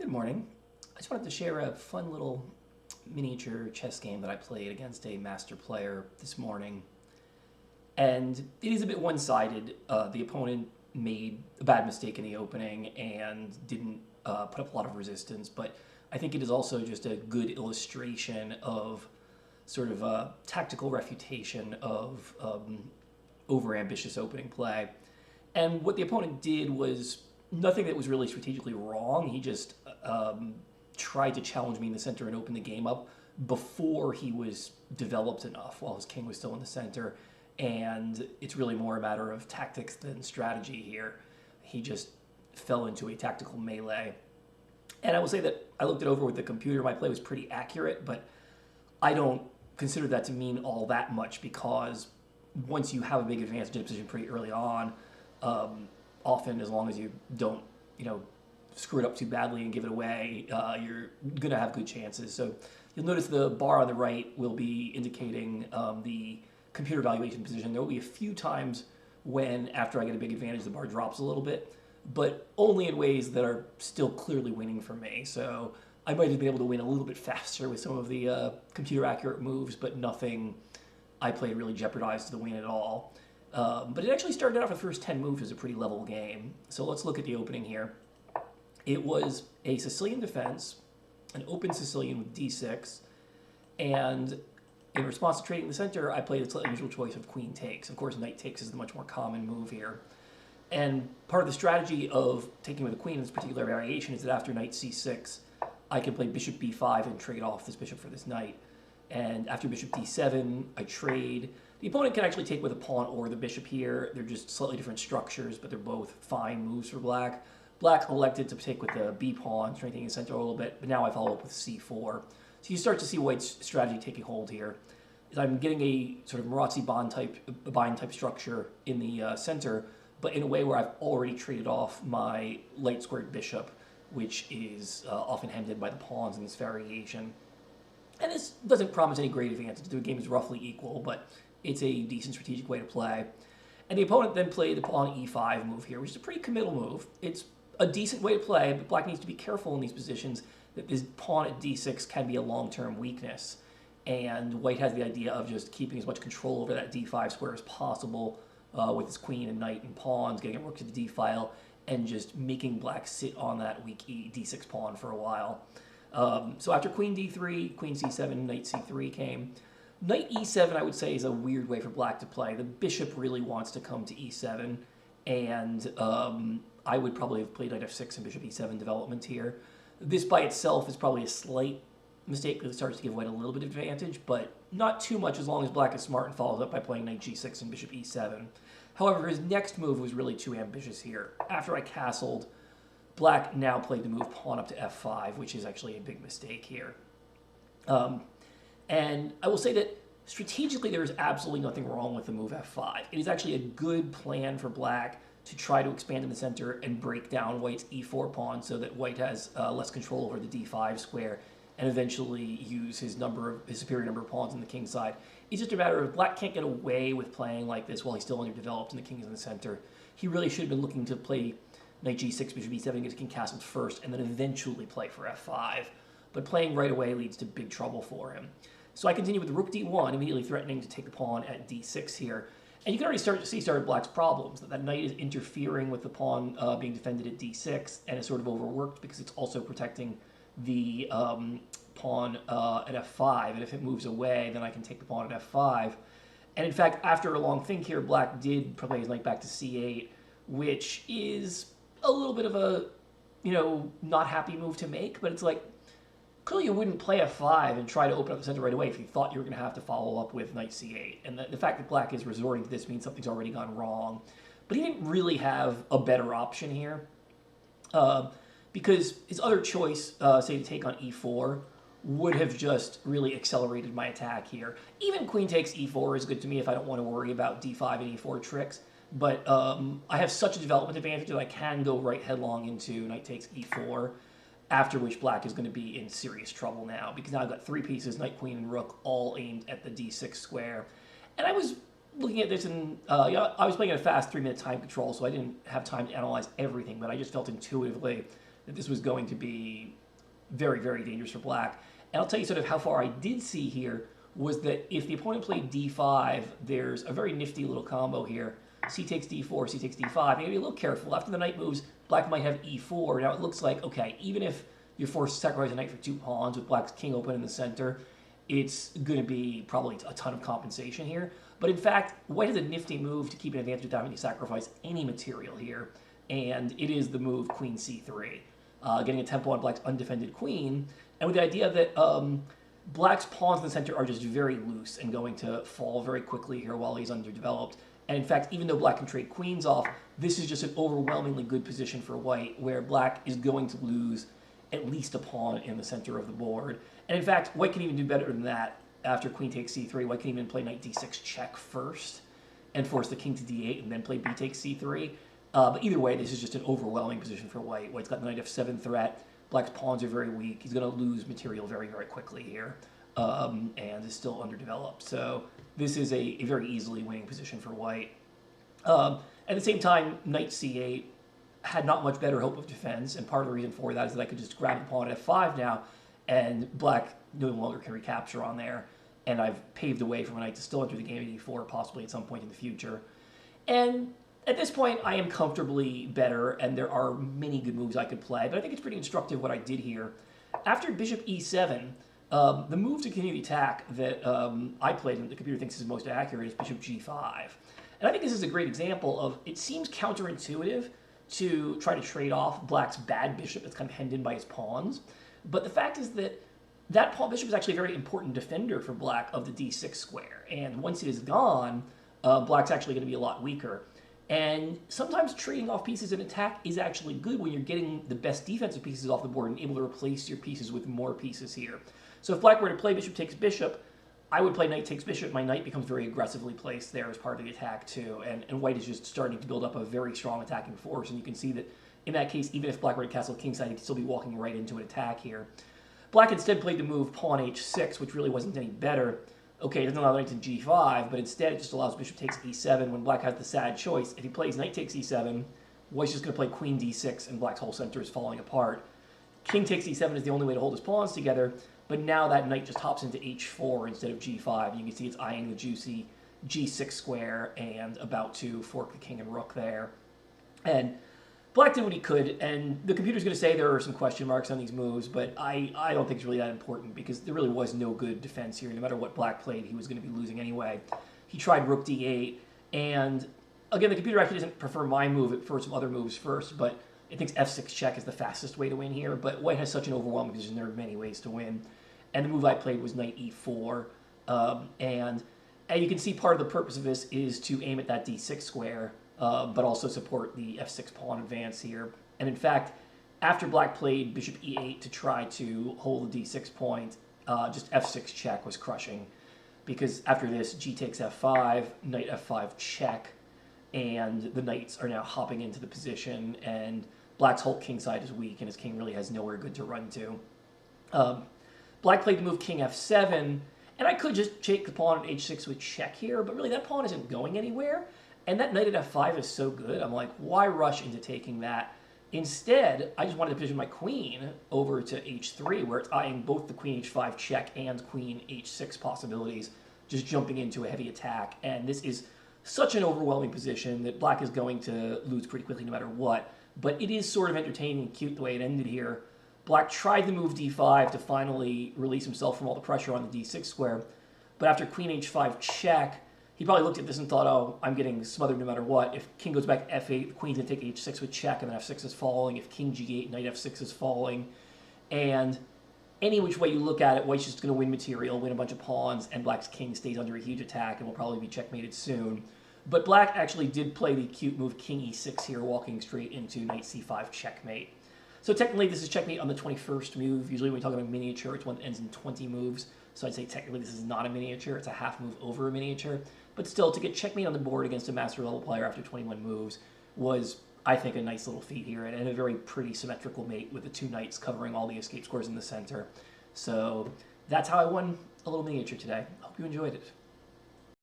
Good morning. I just wanted to share a fun little miniature chess game that I played against a master player this morning. And it is a bit one-sided. The opponent made a bad mistake in the opening and didn't put up a lot of resistance, but I think it is also just a good illustration of sort of a tactical refutation of over-ambitious opening play. And what the opponent did was nothing that was really strategically wrong. He just tried to challenge me in the center and open the game up before he was developed enough, while his king was still in the center. And it's really more a matter of tactics than strategy here. He just fell into a tactical melee. And I will say that I looked it over with the computer. My play was pretty accurate, but I don't consider that to mean all that much, because once you have a big advantage in a position pretty early on, often as long as you don't, screw it up too badly and give it away, you're going to have good chances. So you'll notice the bar on the right will be indicating the computer evaluation position. There will be a few times when, after I get a big advantage, the bar drops a little bit, but only in ways that are still clearly winning for me. So I might have been able to win a little bit faster with some of the computer accurate moves, but nothing I played really jeopardized the win at all. But it actually started out for the first 10 moves as a pretty level game. So let's look at the opening here. It was a Sicilian defense, an open Sicilian with d6, and in response to trading the center, I played a slightly unusual choice of queen takes. Of course, knight takes is the much more common move here. And part of the strategy of taking with a queen in this particular variation is that after knight c6, I can play bishop b5 and trade off this bishop for this knight. And after bishop d7, I trade. The opponent can actually take with a pawn or the bishop here. They're just slightly different structures, but they're both fine moves for black. Black elected to take with the b pawn, strengthening the center a little bit, but now I follow up with c4. So you start to see white's strategy taking hold here. I'm getting a sort of Marazzi bind type structure in the center, but in a way where I've already traded off my light squared bishop, which is often hemmed in by the pawns in this variation. And this doesn't promise any great advantage. The game is roughly equal, but it's a decent strategic way to play. And the opponent then played the pawn e5 move here, which is a pretty committal move. It's a decent way to play, but black needs to be careful in these positions that this pawn at d6 can be a long-term weakness. And white has the idea of just keeping as much control over that d5 square as possible with his queen and knight and pawns, getting it rook to the d file, and just making black sit on that weak d6 pawn for a while. So after queen d3, queen c7, knight c3 came. Knight e7, I would say, is a weird way for black to play. The bishop really wants to come to e7, and I would probably have played knight f6 and bishop e7 development here. This by itself is probably a slight mistake because it starts to give white a little bit of advantage, but not too much as long as black is smart and follows up by playing knight g6 and bishop e7. However, his next move was really too ambitious here. After I castled, black now played the move pawn up to f5, which is actually a big mistake here. And I will say that strategically there is absolutely nothing wrong with the move f5. It is actually a good plan for black to try to expand in the center and break down white's e4 pawn so that white has less control over the d5 square and eventually use his superior number of pawns on the king side. It's just a matter of black can't get away with playing like this while he's still underdeveloped and the king is in the center. He really should have been looking to play knight g6, bishop e7, get his king castled first, and then eventually play for f5. But playing right away leads to big trouble for him. So I continue with rook d1, immediately threatening to take the pawn at d6 here. And you can already start to see black's problems, that knight is interfering with the pawn being defended at d6, and is sort of overworked because it's also protecting the pawn at f5. And if it moves away, then I can take the pawn at f5. And in fact, after a long think here, black did play his knight back to c8, which is a little bit of a, not happy move to make, but it's like, clearly you wouldn't play f5 and try to open up the center right away if you thought you were going to have to follow up with knight c8. And the fact that black is resorting to this means something's already gone wrong. But he didn't really have a better option here, because his other choice, say to take on e4, would have just really accelerated my attack here. Even queen takes e4 is good to me if I don't want to worry about d5 and e4 tricks. But I have such a development advantage that I can go right headlong into knight takes e4, after which black is going to be in serious trouble now, because now I've got three pieces, knight, queen, and rook, all aimed at the d6 square. And I was looking at this, and I was playing at a fast 3-minute time control, so I didn't have time to analyze everything, but I just felt intuitively that this was going to be very, very dangerous for black. And I'll tell you sort of how far I did see here was that if the opponent played d5, there's a very nifty little combo here. C takes d4, C takes d5. You gotta be a little careful. After the knight moves, black might have e4. Now it looks like, okay, even if you're forced to sacrifice a knight for 2 pawns with black's king open in the center, it's going to be probably a ton of compensation here. But in fact, white has a nifty move to keep an advantage without having to sacrifice any material here. And it is the move queen c3, getting a tempo on black's undefended queen. And with the idea that black's pawns in the center are just very loose and going to fall very quickly here while he's underdeveloped. And in fact, even though black can trade queens off, this is just an overwhelmingly good position for white, where black is going to lose at least a pawn in the center of the board. And in fact, white can even do better than that. After queen takes c3, white can even play knight d6 check first and force the king to d8 and then play b takes c3. But either way, this is just an overwhelming position for white. White's got the knight f7 threat. Black's pawns are very weak. He's going to lose material very, very quickly here, and is still underdeveloped. So this is a very easily winning position for white. At the same time, knight c8 had not much better hope of defense, and part of the reason for that is that I could just grab the pawn at f5 now, and black no longer can recapture on there, and I've paved the way for my knight to still enter the game at e4, possibly at some point in the future. And at this point, I am comfortably better, and there are many good moves I could play, but I think it's pretty instructive what I did here. After bishop e7, the move to continue the attack that I played and the computer thinks is most accurate is bishop g5. And I think this is a great example of, it seems counterintuitive to try to trade off black's bad bishop that's kind of hemmed in by his pawns. But the fact is that that pawn bishop is actually a very important defender for black of the d6 square. And once it is gone, black's actually going to be a lot weaker. And sometimes trading off pieces in attack is actually good when you're getting the best defensive pieces off the board and able to replace your pieces with more pieces here. So if black were to play bishop takes bishop, I would play knight takes bishop. My knight becomes very aggressively placed there as part of the attack too. And white is just starting to build up a very strong attacking force. And you can see that in that case, even if black were to castle kingside, he could still be walking right into an attack here. Black instead played the move pawn h6, which really wasn't any better. Okay, it doesn't allow knight to g5, but instead it just allows bishop takes e7 when black has the sad choice. If he plays knight takes e7, white's just going to play queen d6 and black's whole center is falling apart. King takes e7 is the only way to hold his pawns together, but now that knight just hops into h4 instead of g5. You can see it's eyeing the juicy g6 square and about to fork the king and rook there. And black did what he could, and the computer's going to say there are some question marks on these moves, but I don't think it's really that important because there really was no good defense here. No matter what black played, he was going to be losing anyway. He tried rook d8, and again, the computer actually doesn't prefer my move. It prefers some other moves first, but it thinks f6 check is the fastest way to win here, but white has such an overwhelming position, there are many ways to win. And the move I played was knight e4, and you can see part of the purpose of this is to aim at that d6 square, but also support the f6 pawn advance here. And in fact, after black played bishop e8 to try to hold the d6 point, just f6 check was crushing, because after this, g takes f5, knight f5 check, and the knights are now hopping into the position, and black's whole kingside is weak, and his king really has nowhere good to run to. Black played the move king f7, and I could just take the pawn at h6 with check here, but really that pawn isn't going anywhere. And that knight at f5 is so good, I'm like, why rush into taking that? Instead, I just wanted to position my queen over to h3, where it's eyeing both the queen h5 check and queen h6 possibilities, just jumping into a heavy attack. And this is such an overwhelming position that black is going to lose pretty quickly no matter what. But it is sort of entertaining and cute the way it ended here. Black tried to move d5 to finally release himself from all the pressure on the d6 square. But after queen h5 check, he probably looked at this and thought, oh, I'm getting smothered no matter what. If king goes back f8, the queen's going to take h6 with check, and then f6 is falling. If king g8, knight f6 is falling. And any which way you look at it, white's just going to win material, win a bunch of pawns, and black's king stays under a huge attack and will probably be checkmated soon. But black actually did play the cute move king e6 here, walking straight into knight c5 checkmate. So technically, this is checkmate on the 21st move. Usually when we talk about miniature, it's one that ends in 20 moves. So I'd say technically this is not a miniature. It's a half move over a miniature. But still, to get checkmate on the board against a master level player after 21 moves was, I think, a nice little feat here, and a very pretty symmetrical mate with the two knights covering all the escape squares in the center. So that's how I won a little miniature today. Hope you enjoyed it.